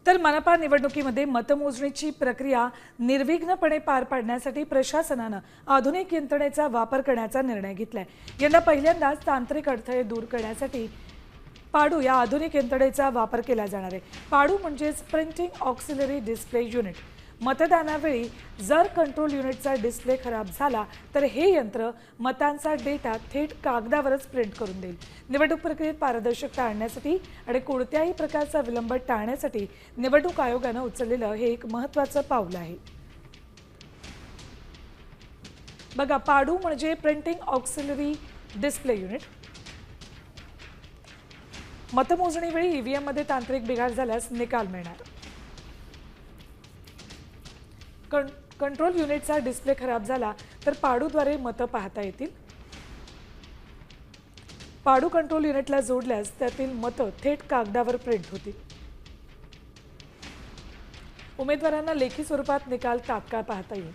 तर मनपा निवडणुकीमध्ये मतमोजणीची प्रक्रिया निर्विघ्नपणे पार पाडण्यासाठी प्रशासनानं आधुनिक यंत्रणेचा वापर करण्याचा निर्णय घेतलाय। यंदा पहिल्यांदाच तांत्रिक अडथळे दूर करण्यासाठी पाडू या आधुनिक यंत्रणेचा वापर केला जाणार आहे। पाडू म्हणजेच प्रिंटिंग ऑक्सिलरी डिस्प्ले युनिट। मतदानावेळी जर कंट्रोल युनिटचा डिस्प्ले खराब झाला तर हे यंत्र मतांचा डेटा थेट कागदावरच प्रिंट करून देईल। निवडणूक प्रक्रियेत पारदर्शकता आणण्यासाठी आणि कोणत्याही प्रकारचा विलंब टाळण्यासाठी निवडणूक आयोगानं उचललेलं हे एक महत्त्वाचं पाऊल आहे। बघा, पाडू म्हणजे प्रिंटिंग ऑक्सिलरी डिस्प्ले युनिट। मतमोजणी वेळी ईव्हीएम मध्ये तांत्रिक बिघाड झाल्यास निकाल मिळणार। कंट्रोल युनिटचा डिस्प्ले खराब झाला तर पाडूद्वारे मतं पाहता येतील। पाडू कंट्रोल युनिटला जोडल्यास त्यातील मतं थेट कागदावर प्रिंट होतील। उमेदवारांना लेखी स्वरूपात निकाल तात्काळ पाहता येईल।